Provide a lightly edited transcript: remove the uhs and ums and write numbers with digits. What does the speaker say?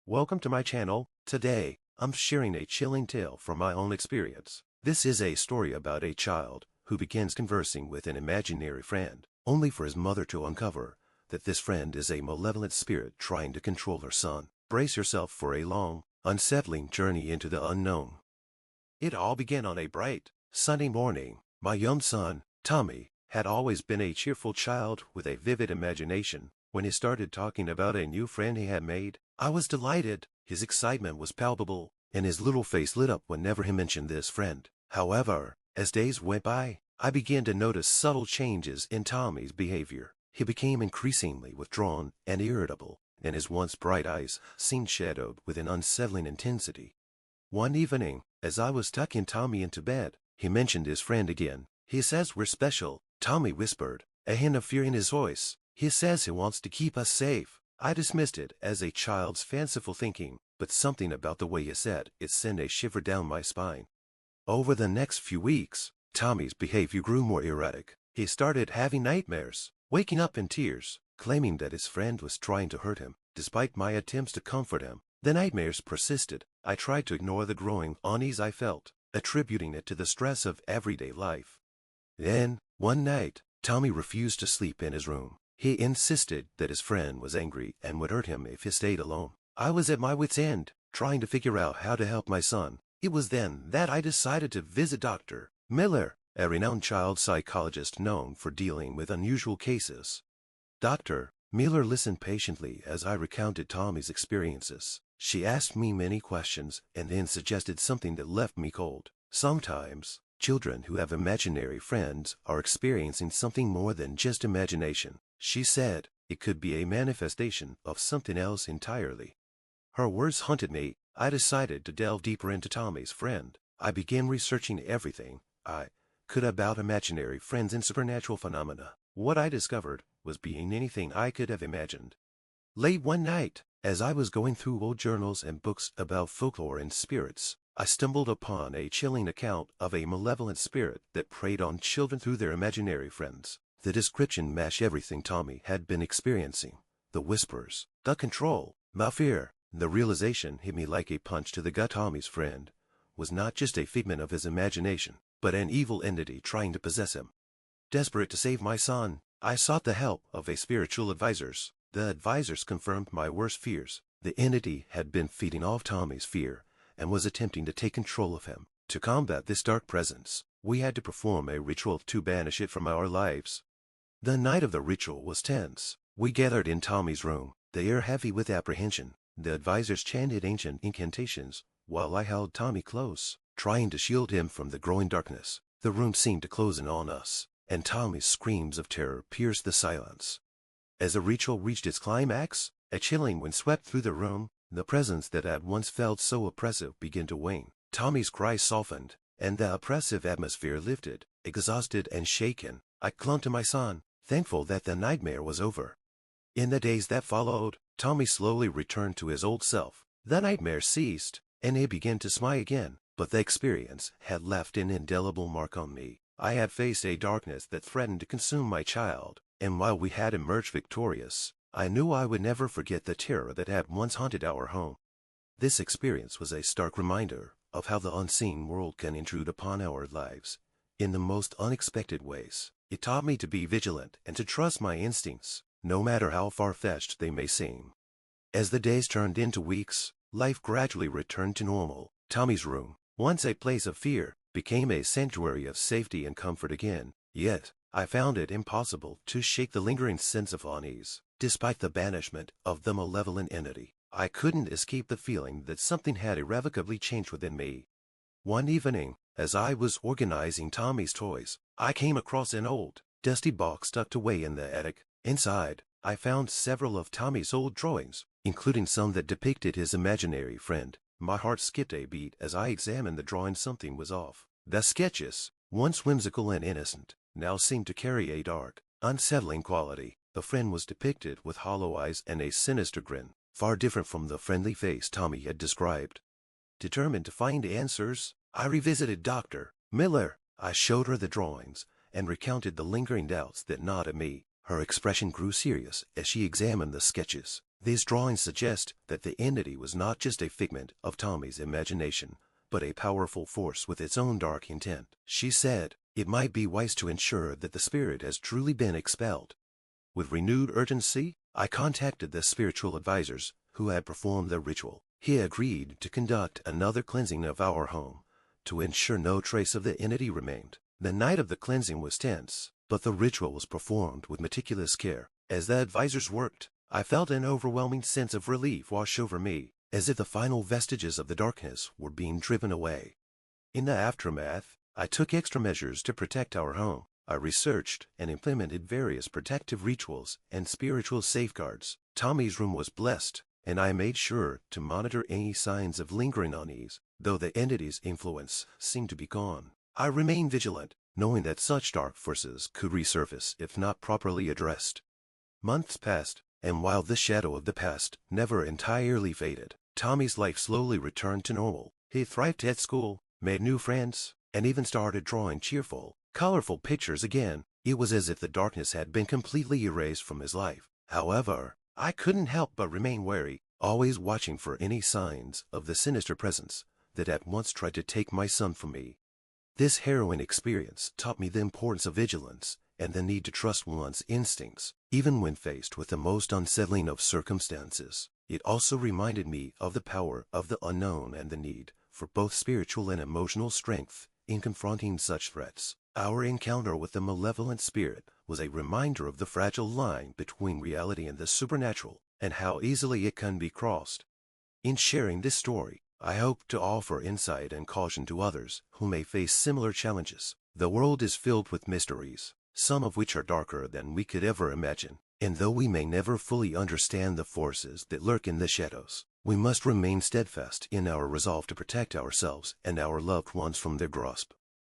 Welcome to my channel. Today, I'm sharing a chilling tale from my own experience. This is a story about a child who begins conversing with an imaginary friend, only for his mother to uncover that this friend is a malevolent spirit trying to control her son. Brace yourself for a long, unsettling journey into the unknown. It all began on a bright, sunny morning. My young son, Tommy, had always been a cheerful child with a vivid imagination. When he started talking about a new friend he had made, I was delighted. His excitement was palpable, and his little face lit up whenever he mentioned this friend. However, as days went by, I began to notice subtle changes in Tommy's behavior. He became increasingly withdrawn and irritable, and his once bright eyes seemed shadowed with an unsettling intensity. One evening, as I was tucking Tommy into bed, he mentioned his friend again. "He says we're special," Tommy whispered, a hint of fear in his voice. "He says he wants to keep us safe." I dismissed it as a child's fanciful thinking, but something about the way he said it sent a shiver down my spine. Over the next few weeks, Tommy's behavior grew more erratic. He started having nightmares, waking up in tears, claiming that his friend was trying to hurt him. Despite my attempts to comfort him, the nightmares persisted. I tried to ignore the growing unease I felt, attributing it to the stress of everyday life. Then, one night, Tommy refused to sleep in his room. He insisted that his friend was angry and would hurt him if he stayed alone. I was at my wit's end, trying to figure out how to help my son. It was then that I decided to visit Dr. Miller, a renowned child psychologist known for dealing with unusual cases. Dr. Miller listened patiently as I recounted Tommy's experiences. She asked me many questions and then suggested something that left me cold. Sometimes, children who have imaginary friends are experiencing something more than just imagination. She said it could be a manifestation of something else entirely. Her words haunted me. I decided to delve deeper into Tommy's friend. I began researching everything I could about imaginary friends and supernatural phenomena. What I discovered was beyond anything I could have imagined. Late one night, as I was going through old journals and books about folklore and spirits, I stumbled upon a chilling account of a malevolent spirit that preyed on children through their imaginary friends. The description matched everything Tommy had been experiencing. The whispers, the control, my fear. The realization hit me like a punch to the gut. Tommy's friend was not just a figment of his imagination, but an evil entity trying to possess him. Desperate to save my son, I sought the help of a spiritual advisors. The advisors confirmed my worst fears. The entity had been feeding off Tommy's fear and was attempting to take control of him. To combat this dark presence, we had to perform a ritual to banish it from our lives. The night of the ritual was tense. We gathered in Tommy's room, the air heavy with apprehension. The advisors chanted ancient incantations, while I held Tommy close, trying to shield him from the growing darkness. The room seemed to close in on us, and Tommy's screams of terror pierced the silence. As the ritual reached its climax, a chilling wind swept through the room. The presence that had once felt so oppressive began to wane. Tommy's cries softened, and the oppressive atmosphere lifted. Exhausted and shaken, I clung to my son, thankful that the nightmare was over. In the days that followed, Tommy slowly returned to his old self. The nightmare ceased, and he began to smile again, but the experience had left an indelible mark on me. I had faced a darkness that threatened to consume my child, and while we had emerged victorious, I knew I would never forget the terror that had once haunted our home. This experience was a stark reminder of how the unseen world can intrude upon our lives in the most unexpected ways. It taught me to be vigilant and to trust my instincts, no matter how far-fetched they may seem. As the days turned into weeks, life gradually returned to normal. Tommy's room, once a place of fear, became a sanctuary of safety and comfort again. Yet, I found it impossible to shake the lingering sense of unease. Despite the banishment of the malevolent entity, I couldn't escape the feeling that something had irrevocably changed within me. One evening, as I was organizing Tommy's toys, I came across an old, dusty box tucked away in the attic. Inside, I found several of Tommy's old drawings, including some that depicted his imaginary friend. My heart skipped a beat as I examined the drawing. Something was off. The sketches, once whimsical and innocent, now seemed to carry a dark, unsettling quality. The friend was depicted with hollow eyes and a sinister grin, far different from the friendly face Tommy had described. Determined to find answers, I revisited Dr. Miller. I showed her the drawings and recounted the lingering doubts that gnawed at me. Her expression grew serious as she examined the sketches. These drawings suggest that the entity was not just a figment of Tommy's imagination, but a powerful force with its own dark intent. She said, "It might be wise to ensure that the spirit has truly been expelled." With renewed urgency, I contacted the spiritual advisors who had performed the ritual. He agreed to conduct another cleansing of our home to ensure no trace of the entity remained. The night of the cleansing was tense, but the ritual was performed with meticulous care. As the advisors worked, I felt an overwhelming sense of relief wash over me, as if the final vestiges of the darkness were being driven away. In the aftermath, I took extra measures to protect our home. I researched and implemented various protective rituals and spiritual safeguards. Tommy's room was blessed, and I made sure to monitor any signs of lingering unease. Though the entity's influence seemed to be gone, I remained vigilant, knowing that such dark forces could resurface if not properly addressed. Months passed, and while the shadow of the past never entirely faded, Tommy's life slowly returned to normal. He thrived at school, made new friends, and even started drawing cheerful, colorful pictures again. It was as if the darkness had been completely erased from his life. However, I couldn't help but remain wary, always watching for any signs of the sinister presence that had once tried to take my son from me. This harrowing experience taught me the importance of vigilance and the need to trust one's instincts, even when faced with the most unsettling of circumstances. It also reminded me of the power of the unknown and the need for both spiritual and emotional strength in confronting such threats. Our encounter with the malevolent spirit was a reminder of the fragile line between reality and the supernatural, and how easily it can be crossed. In sharing this story, I hope to offer insight and caution to others who may face similar challenges. The world is filled with mysteries, some of which are darker than we could ever imagine. And though we may never fully understand the forces that lurk in the shadows, we must remain steadfast in our resolve to protect ourselves and our loved ones from their grasp.